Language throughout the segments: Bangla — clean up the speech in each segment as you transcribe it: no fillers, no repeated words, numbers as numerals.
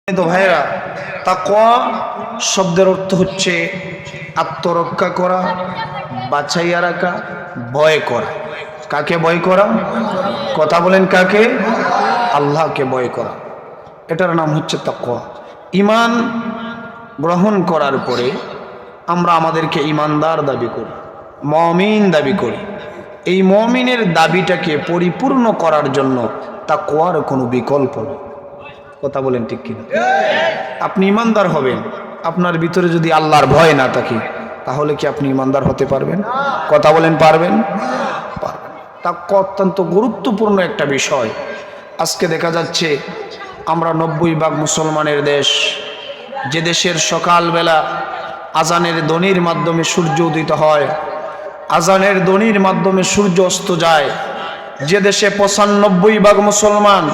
তো ভাইরা, তাকওয়া শব্দের অর্থ হচ্ছে আত্মরক্ষা করা, বাঁচাইয়া রাখা, ভয় করা। কাকে ভয় করা? কথা বলেন, কাকে? আল্লাহকে ভয় করা। এটার নাম হচ্ছে তাকওয়া। ঈমান গ্রহণ করার পরে আমরা আমাদেরকে ঈমানদার দাবি করি, মুমিন দাবি করি। এই মুমিনের দাবিটাকে পরিপূর্ণ করার জন্য তাকওয়ার কোনো বিকল্প নেই। কথা বলেন ঠিক কিনা? আপনি ইমানদার হবেন, আপনার ভিতরে যদি আল্লাহর ভয় না থাকে, তাহলে কি আপনি ইমানদার হতে পারবেন? কথা বলেন, পারবেন? পারবেন। তাকওয়া অত্যন্ত গুরুত্বপূর্ণ একটা বিষয়। আজকে দেখা যাচ্ছে আমরা 90% মুসলমানের দেশ, যে দেশের সকালবেলা আজানের ধ্বনির মাধ্যমে সূর্য উদিত হয়, আজানের ধ্বনির মাধ্যমে সূর্য অস্ত যায়, যে দেশে 95% মুসলমান,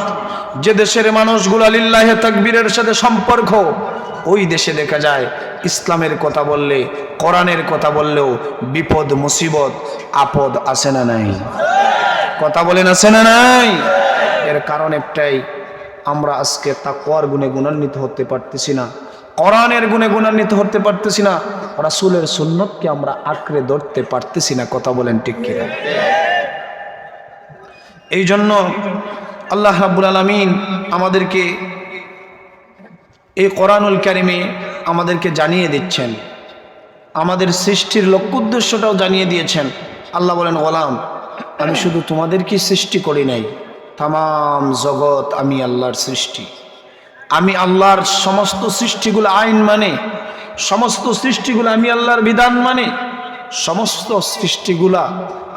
যে দেশের মানুষগুলা লিল্লাহে তাকবীরের সাথে সম্পর্ক, ওই দেশে দেখা যায় ইসলামের কথা বললে, কোরআনের কথা বললেও বিপদ মুসিবত আপদ আছে না নাই? কথা বলেন, আছে না নাই? এর কারণ একটাই, আমরা আজকে তাকওয়ার গুণে গুণান্বিত হতে পারতেছি না, কোরআনের গুণে গুণান্বিত হতে পারতেছি না, রাসূলের সুন্নতকে আমরা আঁকড়ে ধরতে পারতেছি না। কথা বলেন ঠিক কিনা? এই জন্য আল্লাহ রাব্বুল আলামিন আমাদেরকে এই কোরআনুল কারিমে আমাদেরকে জানিয়ে দিচ্ছেন, আমাদের সৃষ্টির লক্ষ্য উদ্দেশ্যটাও জানিয়ে দিয়েছেন। আল্লাহ বলেন, গোলাম, আমি শুধু তোমাদেরকে সৃষ্টি করি নাই, তামাম জগৎ আমি আল্লাহর সৃষ্টি। আমি আল্লাহর সমস্ত সৃষ্টিগুলো আইন মানে, সমস্ত সৃষ্টিগুলো আমি আল্লাহর বিধান মানে, সমস্ত সৃষ্টিগুলা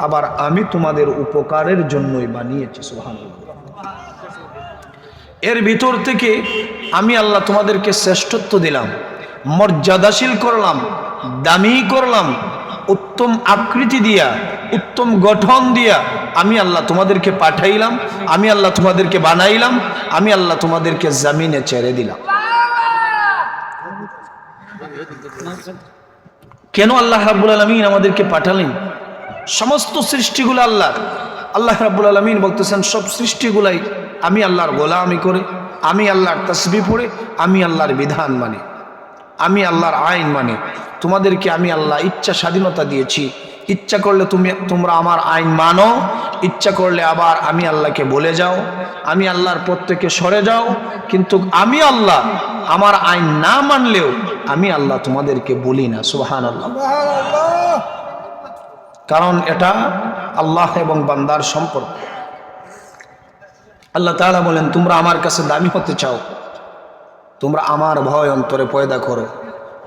আবার আমি তোমাদের উপকারের জন্যই বানিয়েছি। সুবহানাল্লাহ। এর ভিতর থেকে আমি আল্লাহ তোমাদেরকে শ্রেষ্ঠত্ব দিলাম, মর্যাদাশীল করলাম, দামি করলাম, উত্তম আকৃতি দিয়া, উত্তম গঠন দিয়া আমি আল্লাহ তোমাদেরকে পাঠাইলাম, আমি আল্লাহ তোমাদেরকে বানাইলাম, আমি আল্লাহ তোমাদেরকে জমিনে ছেড়ে দিলাম। কেন আল্লাহ রাব্বুল আলামিন আমাদেরকে পাঠালেন? সমস্ত সৃষ্টিগুলো আল্লাহ। আল্লাহ রাব্বুল আলামিন বলতেছেন, সব সৃষ্টিগুলাই আমি আল্লাহর গোলামি করে, আমি আল্লাহর তাসবিহ পড়ে, আমি আল্লাহর বিধান মানে, আমি আল্লাহর আইন মানে। তোমাদেরকে আমি আল্লাহ ইচ্ছা স্বাধীনতা দিয়েছি। ইচ্ছা করলে তোমরা আমার আইন মানো, ইচ্ছা করলে আবার আমি আল্লাহকে বলে যাও, আমি আল্লাহর পথ থেকে সরে যাও। কিন্তু আমি আল্লাহ আমার আইন না মানলেও আমি আল্লাহ তোমাদেরকে বলি না। সুবহানাল্লাহ। কারণ এটা আল্লাহ এবং বান্দার সম্পর্ক। আল্লাহ তাআলা বলেন, তোমরা আমার কাছে দামি হতে চাও, তোমরা আমার ভয় অন্তরে পয়দা করো,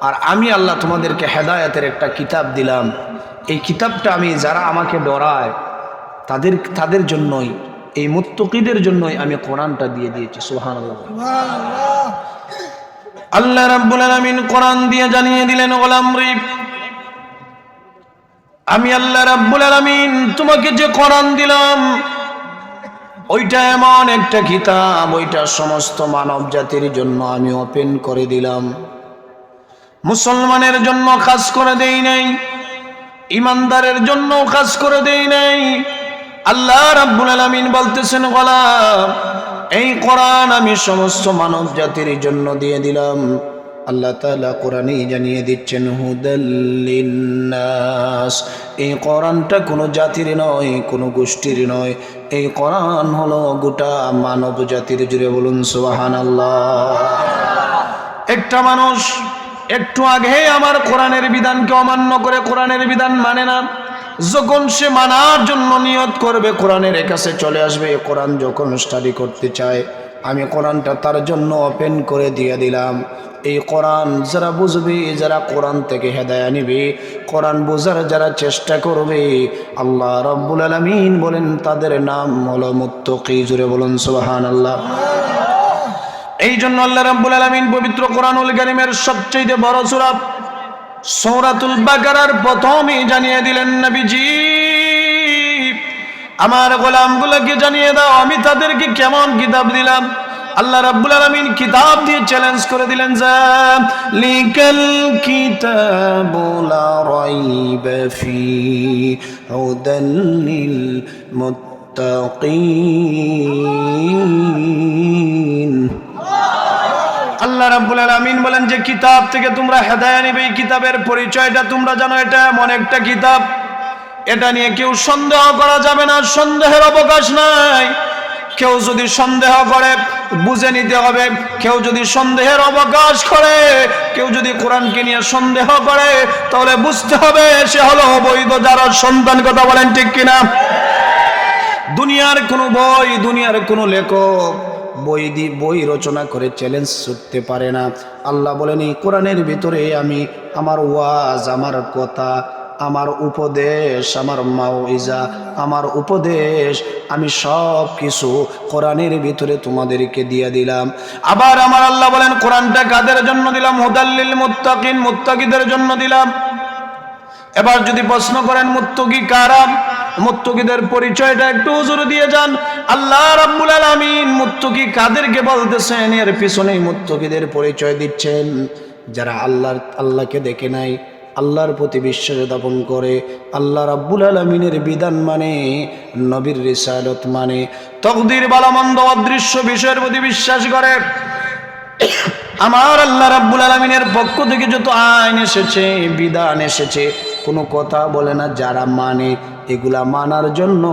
আর আমি আল্লাহ তোমাদেরকে হেদায়েতের একটা কিতাব দিলাম। এই কিতাবটা আমি যারা আমাকে ডরায় তাদের জন্যই, এই মুত্তাকিদের জন্যই আমি কোরআনটা দিয়ে দিয়েছি। সুবহানাল্লাহ। আল্লাহ রাব্বুল আলামিন কোরআন দিয়ে জানিয়ে দিলেন, গোলাম রে, আমি আল্লাহ রাব্বুল আলামিন তোমাকে যে কোরআন দিলাম, ওইটা এমন একটা কিতাব, ওইটা সমস্ত মানব জাতির জন্য আমি ওপেন করে দিলাম। মুসলমানের জন্য খাস করে দেই নাই, ইমানদারের জন্য খাস করে দেই নাই। আল্লাহ রাব্বুল আলামিন বলতেছেন, গোলাম, এই কোরআন আমি সমস্ত মানব জাতির জন্য দিয়ে দিলাম। আল্লাহ তাআলা কোরআনে জানিয়ে দিচ্ছেন, হুদাল লিন্নাস। এই কোরআনটা কোনো জাতির নয়, কোনো গোষ্ঠীর নয়, এই কোরআন হলো গোটা মানব জাতির। জুড়ে বলুন সুবহানাল্লাহ। একটা মানুষ একটু আগে আমার কোরআনের বিধানকে অমান্য করে, কোরআনের বিধান মানে না, যখন সে মানার জন্য নিয়ত করবে, কোরআনের কাছে চলে আসবে, কোরআন যখন স্টাডি করতে চায়, আমি কোরআনটা তার জন্য ওপেন করে দিয়ে দিলাম। এই কোরআন যারা বুঝবে, যারা কোরআন থেকে হেদায়েত নিবে, কোরআন বোঝার যারা চেষ্টা করবে, আল্লাহ রাব্বুল আলামিন বলেন তাদের নাম হলো মুত্তাকি। জুড়ে বলুন সুবহানাল্লাহ। এই জন্য আল্লাহ রাব্বুল আলামিন পবিত্র কোরআনুল কারীমের সবচেয়ে বড় সূরা সূরাতুল বাকারার প্রথমেই জানিয়ে দিলেন, নবীজি, আমার গোলামগুলোকে জানিয়ে দাও আমি তাদেরকে কেমন কিতাব দিলাম। আল্লাহ রাব্বুল আলামিন কিতাব দিয়ে চ্যালেঞ্জ করে দিলেন, যালিকাল কিতাবু লা রাইবা ফি হুদাল লিল মুত্তাকিন। আল্লাহ রাব্বুল আলামিন বলেন যে কিতাব থেকে তোমরা হেদায়েত নিবে, এই কিতাবের পরিচয়টা তোমরা জানো, এটা এমন একটা কিতাব, এটা নিয়ে কেউ সন্দেহ করা যাবে না, সন্দেহের অবকাশ নাই। কেউ যদি সন্দেহ করে বুঝে নিতে হবে, কেউ যদি সন্দেহের অবকাশ করে, কেউ যদি কোরআনকে নিয়ে সন্দেহ করে, তাহলে বুঝতে হবে সে হলো অবৈধ যারা সন্তান। কথা বলেন ঠিক কিনা? দুনিয়ার কোনো বই, দুনিয়ার কোনো লেখক বই রচনা করে চ্যালেঞ্জ ছুটতে পারে না। আল্লাহ বলেন এই কোরআনের ভিতরে আমি আমার ওয়াজ, আমার কথা, আমার উপদেশ, আমার মাউইজা, আমার উপদেশ, আমি সব কিছু কোরআনের ভিতরে তোমাদেরকে দিয়ে দিলাম। আবার আমার আল্লাহ বলেন কোরআনটা কাদের জন্য দিলাম? হুদাল্লিল মুত্তাকিন, মুত্তাকিদের জন্য দিলাম। এবার যদি প্রশ্ন করেন মুত্তাকি কারা, মুত্তাকিদের পরিচয়টা একটু হুজুর দিয়ে যান। আল্লাহ রাব্বুল আলামিন মুত্তাকি কাদেরকে বলতেছেন, এর পিছনেই মুত্তাকিদের পরিচয় দিচ্ছেন। যারা আল্লাহকে দেখে নাই, আল্লাহর প্রতি বিশ্বাস স্থাপন করে, আল্লাহ রাব্বুল আলামিনের বিধান মানে, নবীর রিসালাত মানে, তাকদীর ভালো-মন্দ অদৃশ্য বিষয়ের প্রতি বিশ্বাস করে। আমার আল্লাহ রাব্বুল আলামিনের পক্ষ থেকে যত আইন এসেছে, বিধান এসেছে, কোনো কথা বলে না, যারা মানে, এগুলা মানার জন্য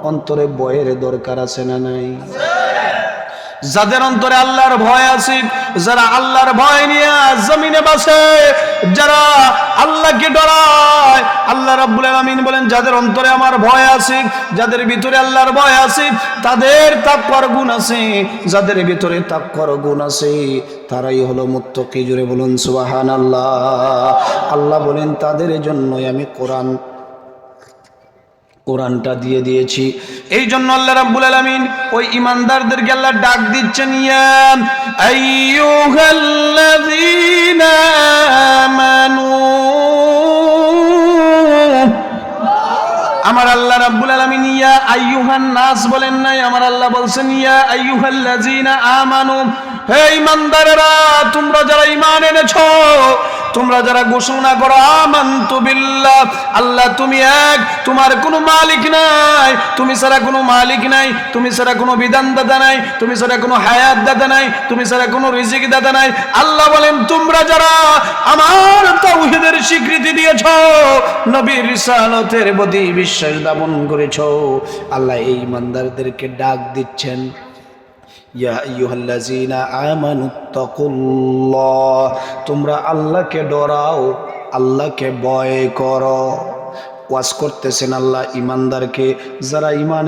অন্তরে ভয়ের দরকার আছে না নাই? যাদের অন্তরে আল্লাহর ভয় আছে, যারা আল্লাহর ভয় নিয়ে জমিনে বাসে, যারা আল্লাহকে ডরায়, আল্লাহ রাব্বুল আলামিন বলেন যাদের অন্তরে আমার ভয় আছে, যাদের ভিতরে আল্লাহর ভয় আছে, তাদের তাকওয়ার গুণ আছে, যাদের ভিতরে তাকওয়ার গুণ আছে, তারাই হলো মুত্তাকি। জোরে বলুন সুবহানাল্লাহ। আল্লাহ বলেন তাদের জন্যই আমি কোরআনটা দিয়ে দিয়েছি। এই জন্য আল্লাহ রাব্বুল আলামিন ওই ইমানদারদেরকে আল্লাহ ডাক দিচ্ছেন, ইয়া আইয়ুহাল্লাযীনা আমানু। আমার আল্লাহ রাব্বুল আলামিন ইয়া আইয়ুহান নাস বলেন নাই, আমার আল্লাহ বলছেন ইয়া আইয়ুহাল্লাযীনা আমানু। হে ইমানদারেরা, তোমরা যারা ঈমান এনেছো, তোমরা যারা ঘোষণা করো আমানতু বিল্লাহ, আল্লাহ তুমি এক, তোমার কোনো মালিক নাই, তুমি ছাড়া কোনো মালিক নাই, তুমি ছাড়া কোনো বিধানদাতা নাই, তুমি ছাড়া কোনো হায়াত দাতা নাই, তুমি ছাড়া কোনো রিজিক দাতা নাই। আল্লাহ বলেন তোমরা যারা আমার তাওহীদের স্বীকৃতি দিয়েছো, নবীর রিসালাতের প্রতি বিশ্বাস স্থাপন করেছো, আল্লাহ এই ইমানদারদেরকে ডাক দিচ্ছেন, ইয়া আইয়ুহাল্লাযীনা আমানুত্তাকুল্লাহ, তোমরা আল্লাহকে ডরাও, আল্লাহকে ভয় করো। ওয়াজ করতেছেন আল্লাহ ইমানদারকে, যারা ঈমান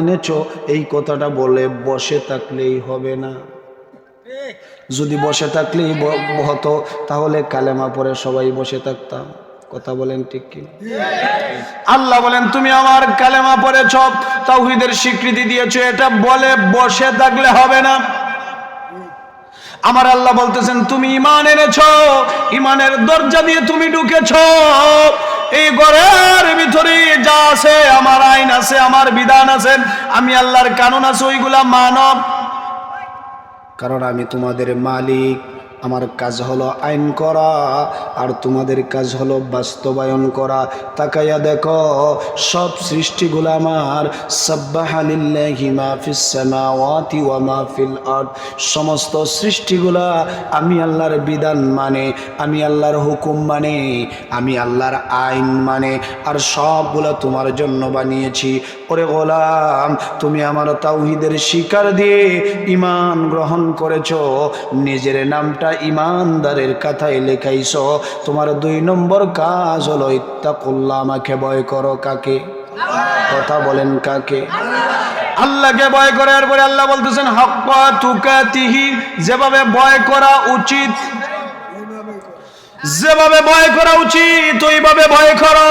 এনেছো, এই কথাটা বলে বসে থাকলেই হবে না। যদি বসে থাকলেই হতো, তাহলে কালেমা পড়ে সবাই বসে থাকতাম। কথা বলেন ঠিক কি? আল্লাহ বলেন তুমি আমার কালেমা পড়েছ, তাওহীদের স্বীকৃতি দিয়েছো, এটা বলে বসে থাকলে হবে না। আমার আল্লাহ বলতেছেন তুমি ঈমান এনেছো, ঈমানের দরজা দিয়ে তুমি ঢুকেছো, এই ঘরের ভিতরে যা আছে, আমার আইন আছে, আমার বিধান আছে, আমি আল্লাহর কানুন আছে, ওইগুলা মানব, কারণ আমি তোমাদের মালিক। আমার কাজ হলো আইন করা, আর তোমাদের কাজ হলো বাস্তবায়ন করা। তাকাইয়া দেখো সব সৃষ্টিগুলো আমার, সাব্বাহা লিল্লাহি মা ফিস সামাওয়াতি ওয়া মা ফিল আরদ, সমস্ত সৃষ্টিগুলা আমি আল্লাহর বিধান মানে, আমি আল্লাহর হুকুম মানে, আমি আল্লাহর আইন মানে, আর সবগুলা তোমার জন্য বানিয়েছি। ওরে গোলাম, তুমি আমার তাওহীদের স্বীকার দিয়ে ঈমান গ্রহণ করেছো, নিজের নামটা ইমানদারের কথায় লেখাইছো, তোমার 2 নম্বর কাজ হলো ইত্তাকুল্লাহ, আমাকে ভয় করো। কাকে? কথা বলেন কাকে? আল্লাহকে ভয় করে। এরপরে আল্লাহ বলতেছেন হাক্কা তুকাতিহি, যেভাবে ভয় করা উচিত, যেভাবে ভয় করা উচিত ওইভাবে ভয় করো।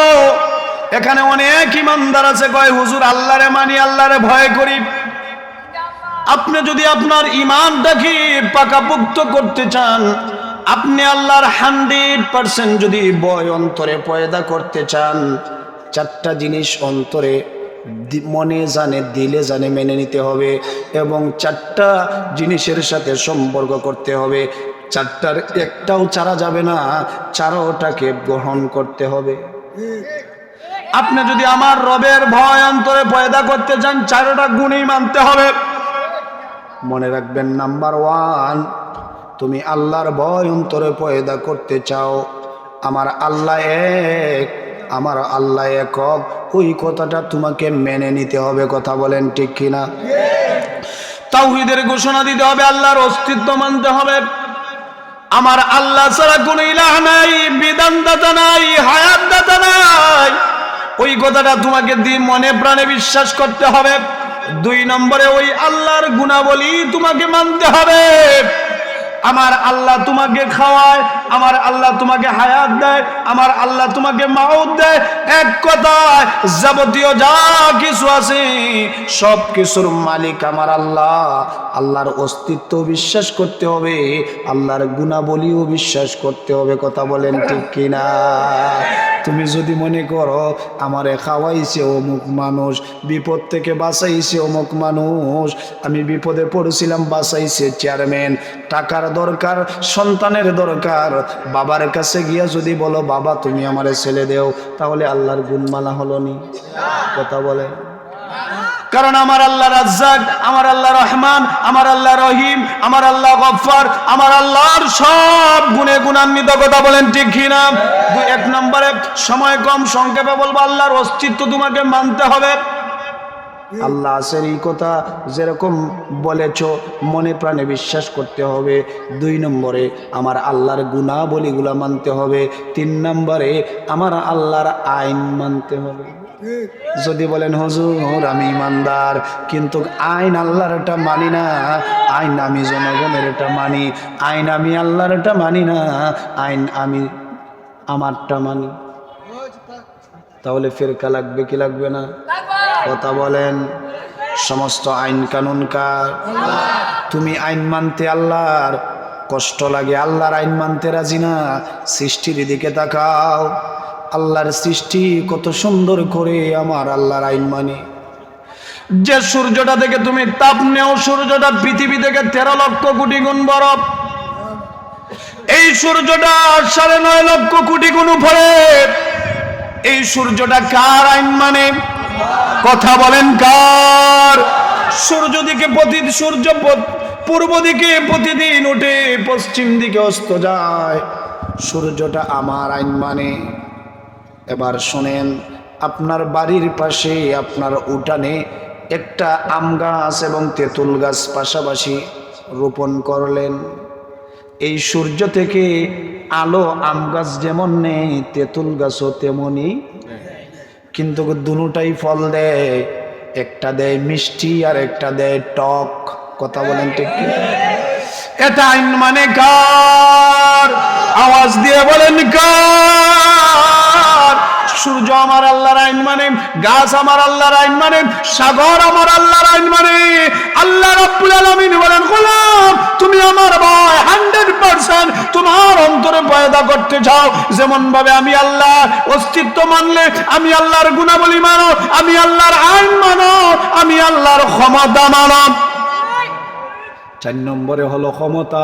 এখানে অনেক ইমানদার আছে কয় হুজুর আল্লাহরে মানি, আল্লাহরে ভয় করি। আপনি যদি আপনার ঈমানটাকে পাকাপোক্ত করতে চান, আপনি আল্লাহর 100% যদি ভয় অন্তরে পয়দা করতে চান, 4টা জিনিস অন্তরে, মনে জানে, দিলে জানে মেনে নিতে হবে, এবং 4টা জিনিসের সাথে সম্পর্ক করতে হবে। 4টার একটাও ছাড়া যাবে না, 4টাকে গ্রহণ করতে হবে। আপনি যদি আমার রবের ভয় অন্তরে পয়দা করতে চান, 4টা গুণই মানতে হবে। মনে রাখবেন, নাম্বার 1 তুমি আল্লাহর ভয় অন্তরে পয়দা করতে চাও, আমার আল্লাহ এক, আমার আল্লাহ একক, ওই কথাটা তোমাকে মেনে নিতে হবে। কথা বলেন ঠিক কিনা? তাওহীদের ঘোষণা দিতে হবে, আল্লাহর অস্তিত্ব মানতে হবে। আমার আল্লাহ ছাড়া কোনো ইলাহ নাই, বিধানদাতা নাই, হায়াতদাতা নাই, ওই কথাটা তোমাকে মনে প্রাণে বিশ্বাস করতে হবে। 2 নম্বরে ওই আল্লাহর গুণাবলী তোমাকে মানতে হবে। আমার আল্লাহ তোমাকে খাওয়ায়, আমার আল্লাহ তোমাকে হায়াত দেয়, আমার আল্লাহ তোমাকে মাউত দেয়। এক কথায় যাবতীয় যা কিছু আছে সব কিছুর মালিক আমার আল্লাহ। আল্লাহর অস্তিত্ব বিশ্বাস করতে হবে, আল্লাহর গুণাবলীও বিশ্বাস করতে হবে। কথা বলেন ঠিক কিনা? তুমি যদি মনে করো আমারে খাওয়াইছে অমুক মানুষ, বিপদ থেকে বাঁচাইছে অমুক মানুষ, আমি বিপদে পড়েছিলাম বাঁচাইছে চেয়ারম্যান, টাকার দরকার, সন্তানের দরকার, বাবার কাছে গিয়া যদি বলো বাবা তুমি আমারে ছেলে দেও, তাহলে আল্লাহর গুণমালা হলো নি? কথা বলে। কারণ আমার আল্লাহ রাজ্জাক, আমার আল্লাহ রহমান, আমার আল্লাহ রহিম, আমার আল্লাহ গফফার, আমার আল্লাহর সব গুণে গুণান্বিত। কথা বলেন ঠিক কিনা? 1 নম্বরে, সময় কম, সংক্ষেপে বলবো, আল্লাহর অস্তিত্ব তোমাকে মানতে হবে। আল্লাহ আছেন এই কথা যেরকম বলেছ মনে প্রাণে বিশ্বাস করতে হবে। 2 নম্বরে আমার আল্লাহর গুণাবলীগুলা মানতে হবে। 3 নম্বরে আমার আল্লাহর আইন মানতে হবে। যদি বলেন হুজুর আমি ইমানদার কিন্তু আইন আল্লাহর এটা মানি না, আইন আমি জনগণের এটা মানি, আইন আমি আল্লাহর এটা মানি না, আইন আমি আমারটা মানি, তাহলে ফিরকা লাগবে কি লাগবে না? কথা বলেন। সমস্ত আইন কানুন কার? তুমি আইন মানতে আল্লাহর কষ্ট লাগে, আল্লাহর আইন মানতে রাজি না। সৃষ্টির দিকে তাকাও, আল্লাহর সৃষ্টি কত সুন্দর করে আমার আল্লাহর আইন মানে। যে সূর্যটা থেকে তুমি তাপ নেও, সূর্যটা পৃথিবী থেকে 13 লক্ষ কোটি গুণ বড়। এই সূর্যটা 9.5 লক্ষ কোটি গুণ উপরে। এই সূর্যটা কার আইন মানে? কথা বলেন কার? সূর্য দিকে সূর্য পূর্ব দিকে প্রতিদিন উঠে, পশ্চিম দিকে অস্ত যায়, সূর্যটা আমার আইন মানে। এবার শোনেন, আপনার বাড়ির পাশে আপনার উঠানে একটা আম গাছ এবং তেঁতুল গাছ পাশাপাশি রোপণ করলেন। এই সূর্য থেকে আলো আম গাছ যেমন নেই, তেঁতুল গাছও তেমনই, কিন্তু দুটোটাই ফল দেয়, একটা দেয় মিষ্টি আর একটা দেয় টক। কথা বলেন ঠিক কি? এটা আইন মানে কার? আওয়াজ দিয়ে বলেন কার? সূর্য আমার আল্লাহর আইন মানে, গাছ আমার আল্লাহর আইন মানে, সাগর আমার আল্লাহর আইন মানে। আল্লাহ রাব্বুল আলামিন বলেন, গোলাম তুমি আমার ভয় 100% তোমার অন্তরে পয়দা করতে চাও, যেমন ভাবে আমি আল্লাহ অস্তিত্ব মানলে, আমি আল্লাহর গুণাবলী মানো, আমি আল্লাহর আইন মানো, আমি আল্লাহর ক্ষমতা মানো। 4 নম্বরে হলো ক্ষমতা,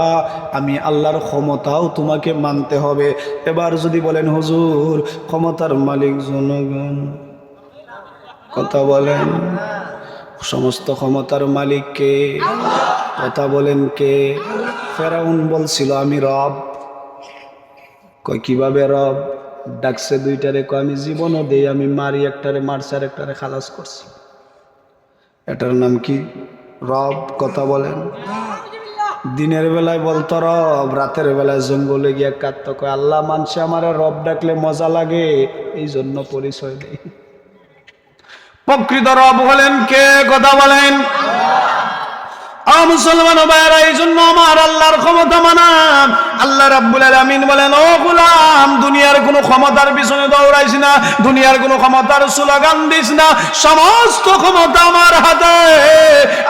আমি আল্লাহর ক্ষমতাও তোমাকে মানতে হবে। এবার যদি বলেন হুজুর ক্ষমতার মালিক জনগণ, কথা বলেন, সমস্ত ক্ষমতার মালিক কে? কথা বলেন কে? ফেরাউন বলছিল আমি রব। কই কিভাবে রব? ডাকছে 2টারে, কই আমি জীবনও দেই, আমি মারি একটারে মারছে আর একটারে খালাস করছি, এটার নাম কি? রব। কথা বলেন। দিনের বেলায় বলতো রব, রাতের বেলায় জঙ্গলে গিয়ে কাঁদত, কয় আল্লাহ মানছে আমার রব ডাকলে মজা লাগে, এই জন্য পরিচয় দেই। প্রকৃত রব হলেন কে? কথা বলেন। মুসলমান ভাইরা, এই জন্য আমার আল্লাহর ক্ষমতা মানা। আল্লাহ রাব্বুল আলামিন বলেন, ও গোলাম দুনিয়ার কোনো ক্ষমতার পিছনে দৌড়াইস না, দুনিয়ার কোনো ক্ষমতার স্লোগান দিস না, সমস্ত ক্ষমতা আমার হাতে।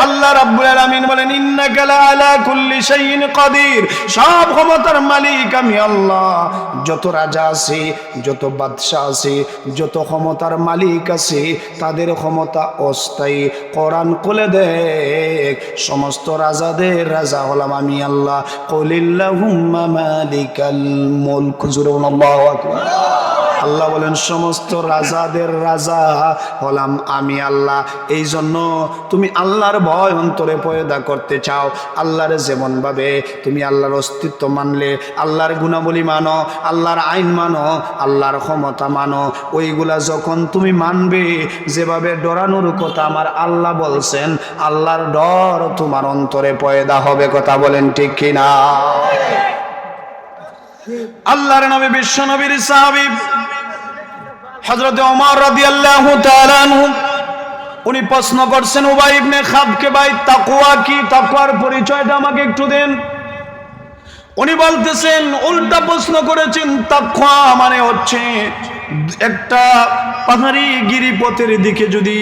আল্লাহ রাব্বুল আলামিন বলেন, ইন্নাকা আলা কুল্লি শাইইন কাদির, সব ক্ষমতার মালিক আমি আল্লাহ। যত রাজা আছে, যত বাদশা আছে, যত ক্ষমতার মালিক আছে, তাদের ক্ষমতা অস্থায়ী। কোরআন খুলে দেখ, সমস্ত রাজাদের রাজা হলাম আমি আল্লাহ। কুলিল্লাহুম্মা মালিকাল মুলক, আল্লাহু আকবার। আল্লাহ বলেন সমস্ত রাজাদের রাজা হলাম আমি আল্লাহ। এই জন্য তুমি আল্লাহর ভয় অন্তরে পয়দা করতে চাও, আল্লাহর যেমন ভাবে তুমি আল্লাহর অস্তিত্ব মানলে, আল্লাহর গুণাবলী মানো, আল্লাহর আইন মানো, আল্লাহর ক্ষমতা মানো, ওইগুলা যখন তুমি মানবে, যেভাবে ডরানোর কথা আমার আল্লাহ বলছেন, আল্লাহর ডর তোমার অন্তরে পয়দা হবে। কথা বলেন ঠিক কিনা? আল্লাহর নবী বিশ্ব নবীর সাহাবী হযরত ওমর রাদিয়াল্লাহু তাআলা আনহু উনি প্রশ্ন করছেন উবাই ইবনে খাবকে, ভাই তাকওয়া কি, তাকওয়ার পরিচয়টা আমাকে একটু দেন। উনি বলতেছেন, উল্টা প্রশ্ন করেছেন, তাকওয়া মানে হচ্ছে একটা পাহাড়ি গিরিপথের দিকে যদি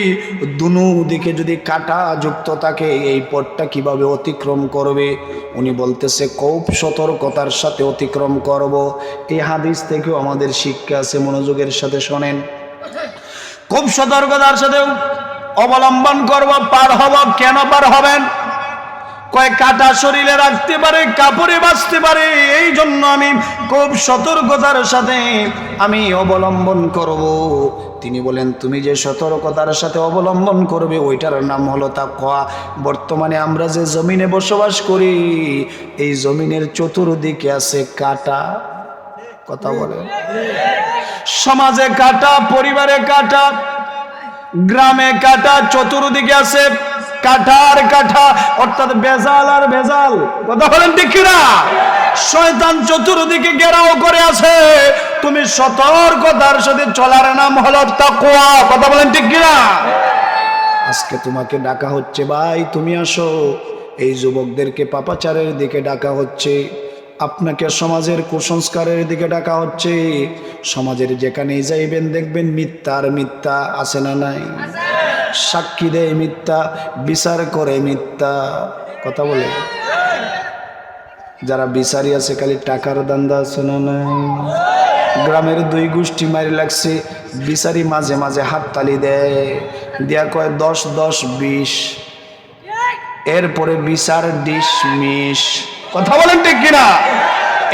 দুনো দিকে যদি কাঁটা যুক্ত থাকে, এই পথটা কিভাবে অতিক্রম করবে? উনি বলতেছে খুব সতর্কতার সাথে অতিক্রম করব। এই হাদিস থেকেও আমাদের শিক্ষা আছে, মনোযোগের সাথে শোনেন। খুব সতর্কতার সাথে অবলম্বন করব, পার হব। কেন পার হবেন? কয় কাটা শরীরে রাখতে পারে, কাপড়ে বাঁচতে পারে, এই জন্য আমি খুব সতর্কতার সাথে আমি অবলম্বন করব। তিনি বলেন তুমি যে সতর্কতার সাথে অবলম্বন করবে ওইটার নাম হলো তাকওয়া। বর্তমানে আমরা যে জমিনে বসবাস করি, এই জমিনের চতুর্দিকে আছে কাটা। কথা বলে, সমাজে কাটা, পরিবারে কাটা, গ্রামে কাটা, চতুর্দিকে আছে কাঠার কাঠা, অর্থাৎ বেজাল আর বেজাল। কথা বলেন ঠিক কিনা? শয়তান চতুর্দিকে ঘেরাও করে আছে, তুমি সতর্কতার সাথে চলার নাম হলো তাকওয়া। কথা বলেন ঠিক কিনা? আজকে তোমাকে ডাকা হচ্ছে, ভাই তুমি আসো। এই যুবকদেরকে পাপাচারের দিকে ডাকা হচ্ছে, আপনাকে সমাজের কুসংস্কারের দিকে ডাকা হচ্ছে। সমাজের যেখানেই যাইবেন দেখবেন মিথ্যার মিথ্যা আছে না নাই? সাক্ষী দেয় মিথ্যা, বিচার করে মিথ্যা। কথা বলে, যারা বিচারি আছে খালি টাকার দান্দা আছে না নাই? গ্রামের দুই গোষ্ঠী মারি লাগছে, বিচারি মাঝে মাঝে হাততালি দেয়, দিয়া কয় 10 10 20, এরপরে বিচার ডিসমিস। কথা বলেন ঠিক কিনা?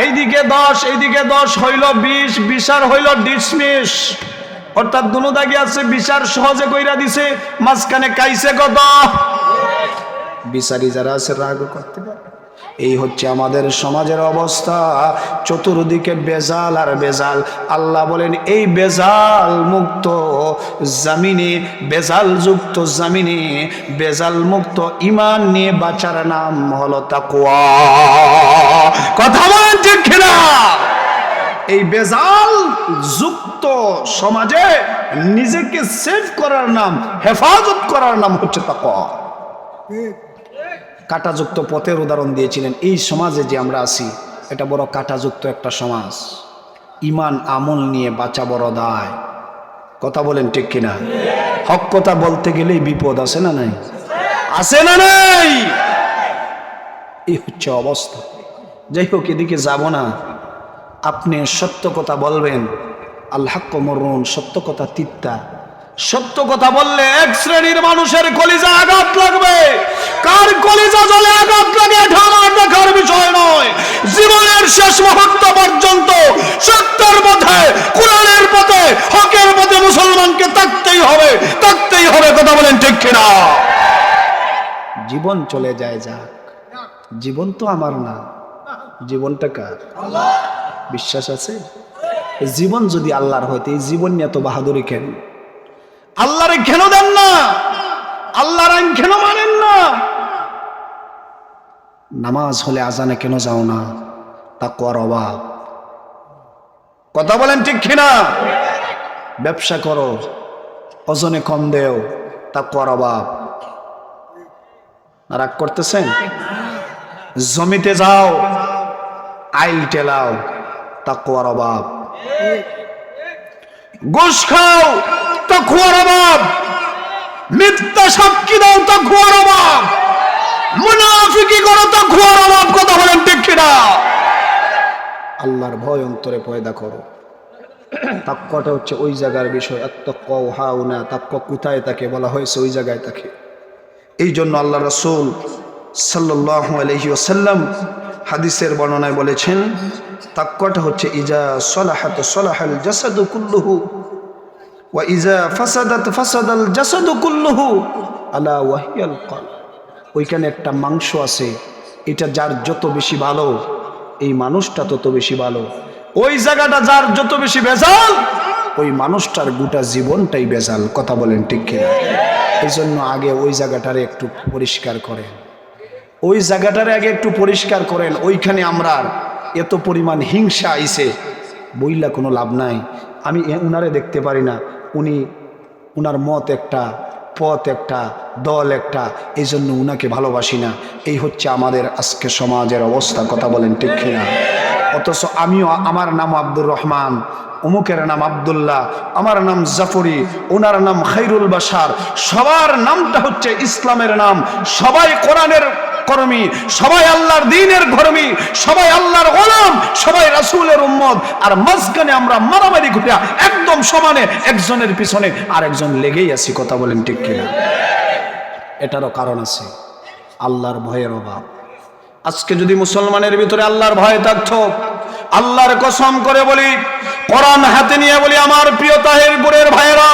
এইদিকে 10 এইদিকে 10 হইল 20, বিচার হইল ডিসমিস। অর্থাৎ দুনো দাগে আছে, বিচার সহজে কইরা দিছে, মাঝখানে কাইছে কত। বিচারি যারা আছে রাগ করতে পারে। এই হচ্ছে আমাদের সমাজের অবস্থা, চতুর্দিকে বেজাল আর বেজাল। আল্লাহ বলেন এই বেজাল মুক্ত জমিনে, বেজাল যুক্ত জমিনে, বেজাল মুক্ত ঈমান নিয়ে বাঁচার নাম হলো তাকওয়া। কথা বলেন ঠিক কিনা? এই বেজাল যুক্ত সমাজে নিজেকে সেভ করার নাম, হেফাজত করার নাম হচ্ছে তাকওয়া। কাঁটাযুক্ত পথের উদাহরণ দিয়েছিলেন। এই সমাজে যে আমরা আছি, এটা বড় কাঁটাযুক্ত একটা সমাজ। ঈমান আমল নিয়ে বাঁচা বড় দায়। কথা বলেন ঠিক কিনা? হক কথা বলতে গেলেই বিপদ আছে না নাই? আছে না নাই? এই হচ্ছে অবস্থা। যাই হোক, এদিকে যাব না। আপনি সত্য কথা বলবেন, আল হাক্ক মুররুন, সত্য কথা তিক্তা। সত্য কথা বললে এক শ্রেণীর মানুষের কলিজা আঘাত লাগবে। কার কলিজা জ্বলে আঘাত লাগে এটা আমার দেখার বিষয় নয়। জীবনের শেষ মুহূর্ত পর্যন্ত সত্যের পথে, কোরআনের পথে, হকের পথে মুসলমানকে থাকতেই হবে, থাকতেই হবে। কথা বলেন ঠিক কিনা? জীবন চলে যায় যাক, জীবন তো আমার না, জীবনটা কার? আল্লাহ। বিশ্বাস আছে? জীবন যদি আল্লাহর হইতে, এই জীবন নিয়ে তো বাহাদুরি কেন? আল্লাহরে কেন দেন না? আল্লাহর আইন কেন মানেন না? নামাজ হলে আজানে কেন যাও না? তাকওয়ার অভাব। কথা বলেন ঠিক কিনা? ব্যবসা করো, ওজনে কম দেও, তাকওয়ার অভাব। রাগ করতেছেন? জমিতে যাও, আইল টেলাও, তাকওয়ার অভাব। ঘুষ খাও, তাকওয়ার অভাব। মিথ্যা সাক্ষী দাও, তাকওয়ার অভাব। মুনাফিকি করো, তাকওয়ার অভাব। কথা বলেন ঠিক কিনা? আল্লাহর ভয় অন্তরে পয়দা করো। তাকওয়াটা হচ্ছে ওই জায়গার বিষয়। আত্তাকওয়া হাউনা, তাকওয়া কোথায় থাকে বলা হয়েছে? ওই জায়গায় থাকে। এই জন্য আল্লাহ রাসূল সাল্লাল্লাহু আলাইহি ওয়াসাল্লাম হাদিসের বর্ণনায় বলেছেন তাকওয়াটা হচ্ছে ইজা সলাহাত সলাহাল জাসাদু কুল্লুহু ওয়া ইজা ফাসাদাত ফাসাদাল জাসাদু কুল্লুহু আলা ওয়াহিয়াল কলব। ওইখানে একটা মাংস আছে, এটা যার যত বেশি ভালো এই মানুষটা তত বেশি ভালো। ওই জায়গাটা যার যত বেশি ভেজাল ওই মানুষটার গোটা জীবনটাই ভেজাল। কথা বলেন ঠিক কিনা? এই জন্য আগে ওই জায়গাটারে একটু পরিষ্কার করেন, ওই জায়গাটারে আগে একটু পরিষ্কার করেন। ওইখানে আমরা এত পরিমাণ হিংসা আইছে বইলা কোনো লাভ নাই। আমি উনারে দেখতে পারি না, উনার মত একটা, পথ একটা, দল একটা, এই জন্য উনাকে ভালোবাসি না। এই হচ্ছে আমাদের আজকে সমাজের অবস্থা। কথা বলেন ঠিক কিনা? অথচ আমিও, আমার নাম আব্দুর রহমান, অমুকের নাম আব্দুল্লাহ, আমার নাম জাফরি, ওনার নাম খাইরুল বাশার, সবার নামটা হচ্ছে ইসলামের নাম। সবাই কোরআনের কর্মী, সবাই আল্লাহর দ্বীনের কর্মী, সবাই আল্লাহর গোলাম, সবাই রাসূলের উম্মত। আর মাঝখানে আমরা মারামারি করে একদম সমানে একজনের পিছনে আরেকজন লেগেই আছি। কথা বলেন ঠিক কিনা? এটারও কারণ আছে, আল্লাহর ভয়ের অভাব। আজকে যদি মুসলমানের ভিতরে আল্লাহর ভয় থাকতো, আল্লাহর কসম করে বলি, কোরআন হাতে নিয়ে বলি, আমার প্রিয় তাহেরপুরের ভাইয়েরা,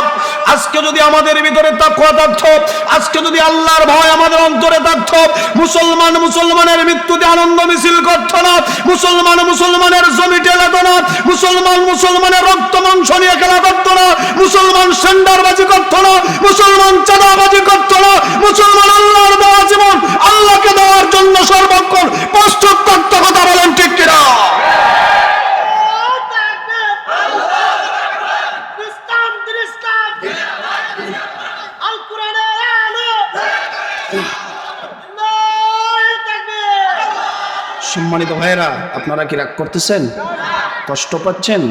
আজকে যদি আমাদের ভিতরে তাকওয়া থাকতো, আজকে যদি আল্লাহর ভয় আমাদের অন্তরে থাকতো, মুসলমানের মৃত্যুতে আনন্দ মিছিল করতো না, মুসলমানের জমি টেলাতো না, মুসলমানের রক্ত মাংস নিয়ে খেলা করতো না, মুসলমান সেন্ডারবাজি করতো না, মুসলমান চাঁদাবাজি করতো না, মুসলমান আল্লাহর দেওয়া জীবন আল্লাহকে দেওয়ার জন্য সর্বক্ষণ প্রস্তুত থাকতো। কথা বলেন ঠিক কিনা? সম্মানিত ভাইয়েরা, আপনারা কি রাগ করতেছেন? কষ্ট পাচ্ছেন?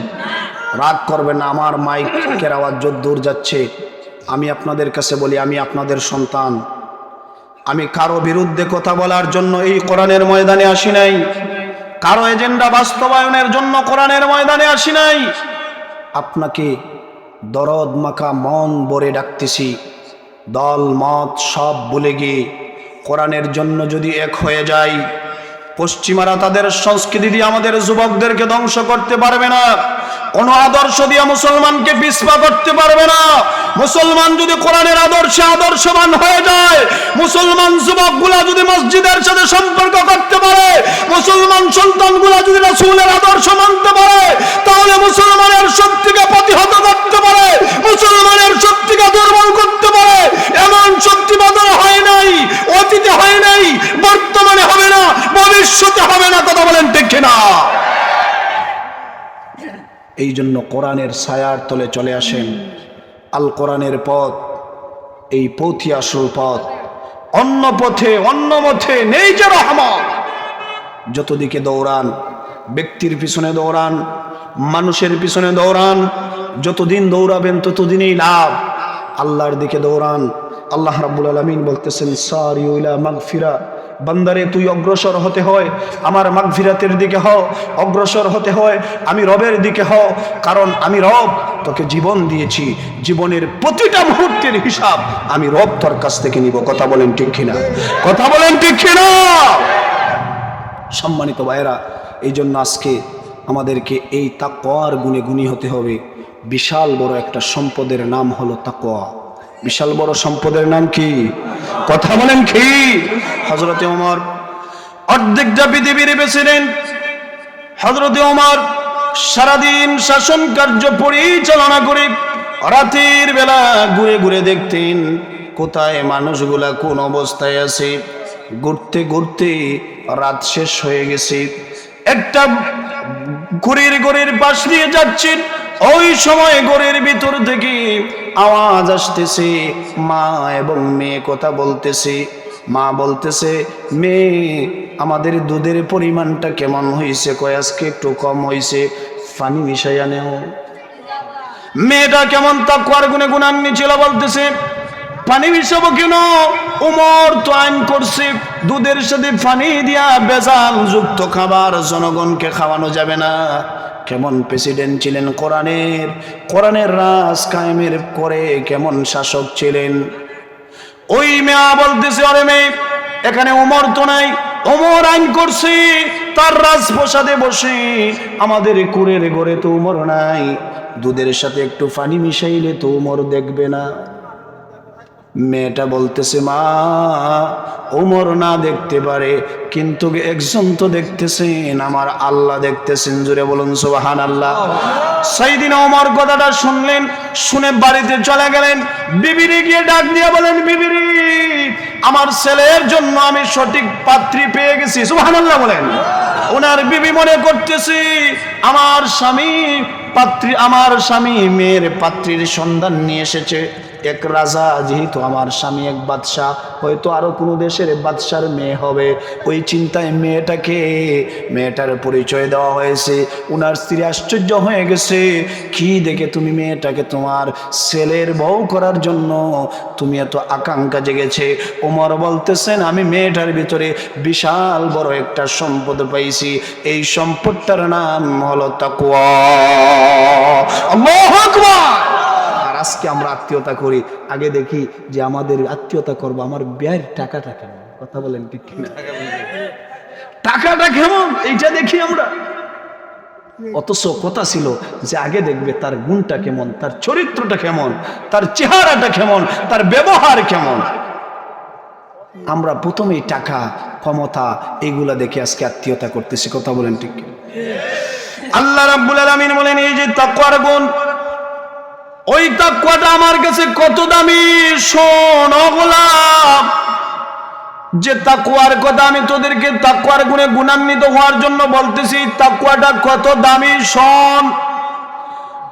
রাগ করবেন না। আমার মাইকের আওয়াজ যত দূর যাচ্ছে, আমি আপনাদের কাছে বলি, আমি আপনাদের সন্তান। আমি কারো বিরুদ্ধে কথা বলার জন্য এই কোরআনের ময়দানে আসি নাই, কারো এজেন্ডা বাস্তবায়নের জন্য কোরআনের ময়দানে আসি নাই। আপনাকে দরদ মাখা মন ভরে ডাকতেছি, দল মত সব ভুলে গিয়ে কোরআনের জন্য যদি এক হয়ে যায়, পশ্চিমারা তাদের সংস্কৃতি দিয়ে আমাদের যুবকদেরকে ধ্বংস করতে পারবে না, কোন আদর্শ দিয়ে মুসলমানকে পিছপা করতে পারবে না। মুসলমান যদি কোরআনের আদর্শে আদর্শবান হয়ে যায়, মুসলমান যুবকগুলা যদি মসজিদের সাথে সম্পর্ক করতে পারে, মুসলমান সন্তানগুলা যদি রাসূলের আদর্শ মানতে পারে, তাহলে মুসলমানের শক্তিকে প্রতিহত করতে পারে, মুসলমানের শক্তিকে দুর্বল করতে পারে। এমন শক্তি বদল হয় নাই, অতীতে হয় নাই, বর্তমানে হবে না, ভবিষ্যতে হবে না। কথা বলেন ঠিক কিনা? এই জন্য কোরআনের ছায়ার তলে চলে আসেন। আল কোরআনের পথ, এই পথই আসল পথ। অন্য পথে, অন্য মতে নেই যে রহমত। যতদিকে দৌড়ান, ব্যক্তির পিছনে দৌড়ান, মানুষের পিছনে দৌড়ান, যতদিন দৌড়াবেন ততদিনই লাভ। আল্লাহর দিকে দৌড়ান। আল্লাহ রাব্বুল আলামিন বলতেছেন, সারিউ ইলা মাগফিরা, বান্দারে তুই অগ্রসর হতে হয় আমার মাগফিরাতের দিকে হও, অগ্রসর হতে হয় আমি রবের দিকে হও। কারণ আমি রব তোকে জীবন দিয়েছি, জীবনের প্রতিটা মুহূর্তের হিসাব আমি রব তোর কাছ থেকে নিব। কথা বলেন ঠিক কিনা? কথা বলেন ঠিক কিনা? সম্মানিত ভাইয়েরা, এই জন্য আজকে আমাদেরকে এই তাকওয়ার গুণে গুণী হতে হবে। বিশাল বড় একটা সম্পদের নাম হলো তাকওয়া। বিশাল বড় সম্পদের নাম কি? কথা বলেন কি? হযরতে ওমর অর্ধেকটা পৃথিবীর প্রেসিডেন্ট। হযরতে ওমর সারাদিন শাসন কার্য পরিচালনা করে রাতের বেলা ঘুরে ঘুরে দেখতেন কোথায় মানুষগুলা কোন অবস্থায় আছে। ঘুরতে ঘুরতে রাত শেষ হয়ে গেছে, একটা ঘড়ির পাশ দিয়ে যাচ্ছেন। ওই সময় ঘরের ভিতর থেকে আওয়াজ আসতেছে, মা এবং মেয়ে কথা বলতেছে। মা বলতেছে, মেয়ে আমাদের দুধের পরিমাণটা কেমন হয়েছে? কয় আজকে একটু কম হয়েছে, পানি মিশাইয়া নেও। মেয়েটা কেমন তাকওয়ার গুণে গুণান্বিত ছিল, বলতেছে পানি মিশাবো কেন? ওমর তো আইন করছে দুধের সাথে পানি দিয়া ভেজাল যুক্ত খাবার জনগণকে খাওয়ানো যাবে না। কেমন প্রেসিডেন্ট ছিলেন কোরআনের রাজ কায়েমের করে, কেমন শাসক ছিলেন। ওই মেয়া বলতেছে, আরে মেয়ে এখানে ওমর তো নাই, ওমর আইন করছে তার রাজপ্রাসাদে বসে, আমাদের কুরের ঘরে তো ওমর নাই, দুধের সাথে একটু পানি মিশাইলে তো ওমর দেখবে না। মেয়েটা বলতেছে, মা ওমর না দেখতে পারে, কিন্তু একজন তো দেখতেছেন, আমার আল্লাহ দেখতেছেন। জুড়ে বলুন সুবহানাল্লাহ। সাইয়েদিনা ওমর কথাটা শুনলেন, শুনে বাড়িতে চলে গেলেন। বিবিরে গিয়ে ডাক দিয়ে বলেন, বিবিরি, আমার ছেলের জন্য আমি সঠিক পাত্রী পেয়ে গেছি। সুবহানাল্লাহ বলেন। ওনার বিবি মনে করতেছি আমার স্বামী মেয়ের পাত্রীর সন্ধান নিয়ে এসেছে। এক রাজা যেহেতু আমার স্বামী এক বাদশাহ, হয়তো আরো কোনো দেশের বাদশার মেয়ে হবে, ওই চিন্তায় মেয়েটার পরিচয় দেওয়া হয়েছে। উনার স্ত্রী আশ্চর্য হয়ে গেছে, কি দেখে তুমি মেয়েটাকে তোমার ছেলের বউ করার জন্য তুমি এত আকাঙ্ক্ষা জেগেছে। ওমর বলতেছেন, আমি মেয়েটার ভিতরে বিশাল বড় একটা সম্পদ পাইছি, এই সম্পদটার নাম হলো তাকওয়া। আল্লাহু আকবার। আজকে আমরা আত্মীয়তা করি, আগে দেখি যে আমাদের আত্মীয়তা করব আমার বিয়ের টাকাটা কেমন। কথা বলেন ঠিক কিনা? টাকাটা কেমন এইটা দেখি আমরা। অথচ কথা ছিল যে আগে দেখবে তার গুণটা কেমন, তার চরিত্রটা কেমন, তার চেহারাটা কেমন, তার ব্যবহার কেমন। আমরা প্রথমেই টাকা, ক্ষমতা এইগুলা দেখে আজকে আত্মীয়তা করতেছি। কথা বলেন ঠিক কিনা? আল্লাহ রাব্বুল আলামিন বলেন, এই যে তাকওয়ার গুণ, ওই তাকওয়াটা আমার কাছে কত দামি শোন ও গোলাম। যে তাকওয়ার কথা আমি তোদেরকে তাকওয়ার গুণে গুণান্বিত হওয়ার জন্য বলতেছি, তাকওয়াটা কত দামি শোন।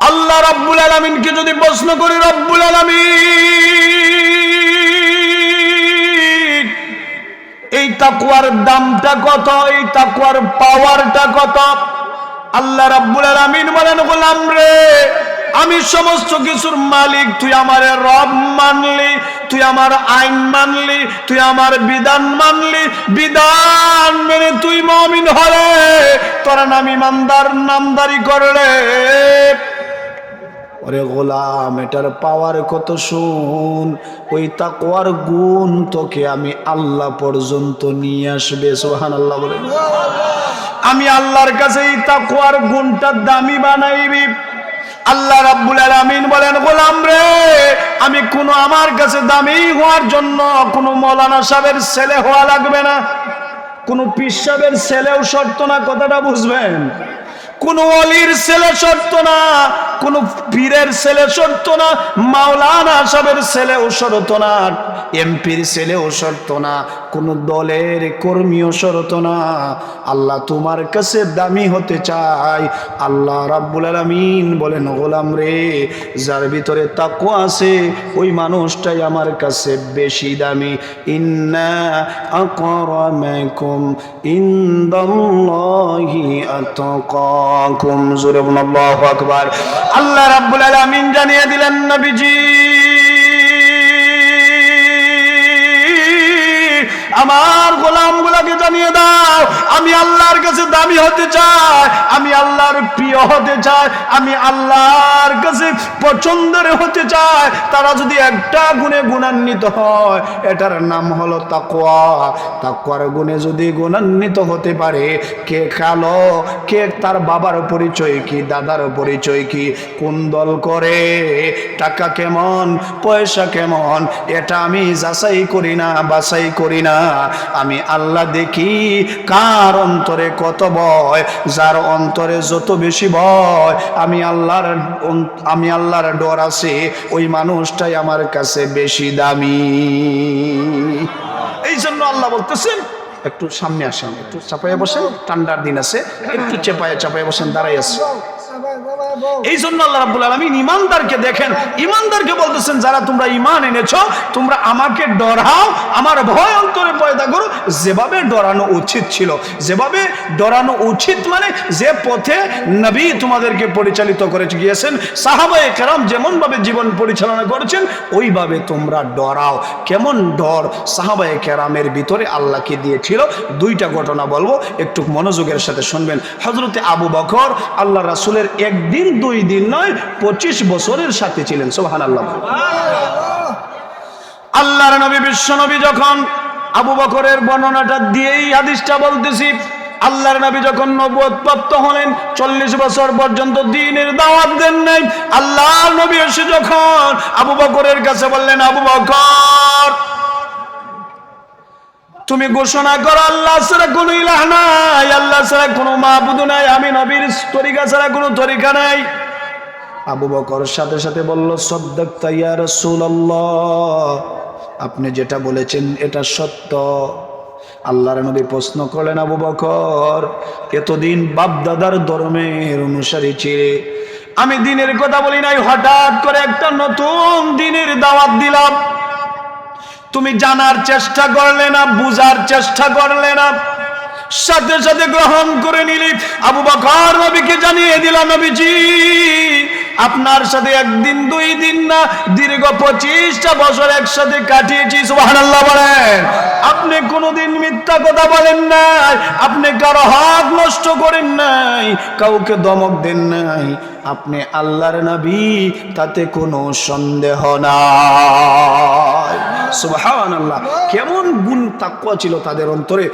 আল্লাহ রাব্বুল আলামিনকে যদি প্রশ্ন করি, রব্বুল আলামিন এই তাকওয়ার দামটা কত, এই তাকওয়ার পাওয়ারটা কত? আল্লাহ রাব্বুল আলামিন বলেন, গোলাম রে, আমি সমস্ত কিছুর মালিক, তুই আমার রব মানলি, তুই আমার আইন মানলি, তুই আমার বিধান মানলি, বিধান মেনে তুই মুমিন হলে, তোর নাম ইমানদার নামদারি করলে, ওরে গোলাম এটার পাওয়ার কত শুন। ওই তাকওয়ার গুণ তোকে আমি আল্লাহ পর্যন্ত নিয়ে আসবে। সুবহানাল্লাহ বলেন। আমি আল্লাহর কাছে এই তাকওয়ার গুণটা দামি বানাইবি। আল্লাহ রাব্বুল আলামিন বলেন, গোলাম রে, আমি আমার কাছে দামি হওয়ার জন্য কোনো মৌলানা সাহেবের ছেলে হওয়া লাগবে না, কোনো পীর সাহেবের ছেলেও শর্ত না। কথাটা বুঝবেন? কোনো ওলির ছেলে শর্ত না, কোনো পীরের ছেলে শর্ত না, মাওলানা সাহেবের ছেলেও শর্ত না, এমপির ছেলেও শর্ত না, কোনো দলের কর্মীও শর্ত না। আল্লাহ তোমার কাছে দামি হতে চাই। আল্লাহ রাব্বুল আলামিন বলেন, গোলাম রে, যার ভিতরে তাকওয়া আছে ওই মানুষটাই আমার কাছে বেশি দামি। ইন্না আকরামাকুম ইনদাল্লাহি আতকাকুম। জোরে বলুন আল্লাহু আকবার। আল্লাহ রাব্বুল আলামিন জানিয়ে দিলেন, নবীজি আমার গোলামগুলোকে জানিয়ে দাও, আমি আল্লাহর কাছে দামি হতে চাই, আমি আল্লাহর প্রিয় হতে চাই, আমি আল্লাহর কাছে পছন্দের হতে চাই। তারা যদি একটা গুণে গুণান্বিত হয়, এটার নাম হলো তাকওয়া। তাকওয়ার গুণে যদি গুণান্বিত হতে পারে, কে কালো, কে তার বাবার পরিচয় কি, দাদার পরিচয় কি, কোন দল করে, টাকা কেমন, পয়সা কেমন, এটা আমি যাচাই করি না, বাছাই করি না। আমি আল্লাহ দেখি কার অন্তরে কত ভয়। যার অন্তরে যত বেশি ভয়, আমি আল্লাহর ডর আছে, ওই মানুষটাই আমার কাছে বেশি দামি। এই জন্য আল্লাহ বলতেছেন, একটু সামনে আসেন, একটু চাপাইয়া বসেন, ঠান্ডার দিন আছে, একটু চাপাইয়া বসেন, দাঁড়াই আছে। এই জন্য আল্লাহ রাব্বুল আলামিন ইমানদারকে দেখেন, ইমানদারকে বলতেছেন, যারা তোমরা ঈমান এনেছো, তোমরা আমাকে ডরাও, আমার ভয় অন্তরে পয়দা করো, যেভাবে ডরানো উচিত ছিল। যেভাবে ডরানো উচিত মানে যে পথে নবী তোমাদেরকে পরিচালিত করে গিয়েছেন, সাহাবায়ে কেরাম যেমন ভাবে জীবন পরিচালনা করেছেন, ওইভাবে তোমরা ডরাও। কেমন ডর সাহাবায়ে কেরামের ভিতরে আল্লাহকে দিয়েছিল, দুইটা ঘটনা বলবো, একটু মনোযোগের সাথে শুনবেন। হযরতে আবু বকর আল্লাহ রাসূলের একদিন দুই দিন নয় 25 বছরের সাথে ছিলেন। সুবহানাল্লাহ। আল্লাহর নবী বিশ্ব নবী যখন আবু বকরের বর্ণনাটা দিয়েই হাদিসটা বলতেছি। আল্লাহর নবী যখন নবুয়ত প্রাপ্ত হলেন 40 বছর পর্যন্ত দ্বীনের দাওয়াত দেন নাই। আল্লাহর নবী এসে যখন আবু বকরের কাছে বললেন, আবু বকর তুমি ঘোষণা করো আল্লাহ ছাড়া কোনো ইলাহ নাই, আল্লাহ ছাড়া কোনো মাবুদ নাই, আমি নবীর তরিকা ছাড়া কোনো তরিকা নাই। আবু বকর সাথে সাথে বলল, সাদ্দাকতা ইয়া রাসূলুল্লাহ, আপনি যেটা বলেছেন এটা সত্য। আল্লাহর নবী প্রশ্ন করলেন, আবু বকর এতদিন বাপ দাদার ধর্মের অনুসারী ছিলে, আমি দ্বীনের কথা বলি নাই, হঠাৎ করে একটা নতুন দ্বীনের দাওয়াত দিলাম, তুমি জানার চেষ্টা করলে না, বুঝার চেষ্টা করলে না, সাথে সাথে গ্রহণ করে নিলি। আবু বকর নবীকে জানিয়ে দিলাম, নবীজি আপনার সাথে একদিন দুই দিন না, দীর্ঘ 25টা বছর একসাথে কাটিয়েছি। সুবহানাল্লাহ বলেন। আপনি কোনোদিন মিথ্যা কথা বলেন নাই, আপনি কারো হক নষ্ট করেন নাই, কাউকে ধমক দেন নাই, আপনি আল্লাহর নবী, তাতে কোনো সন্দেহ নাই। সুবহানাল্লাহ। কেমন গুণ তাকওয়া ছিল তাদের অন্তরে।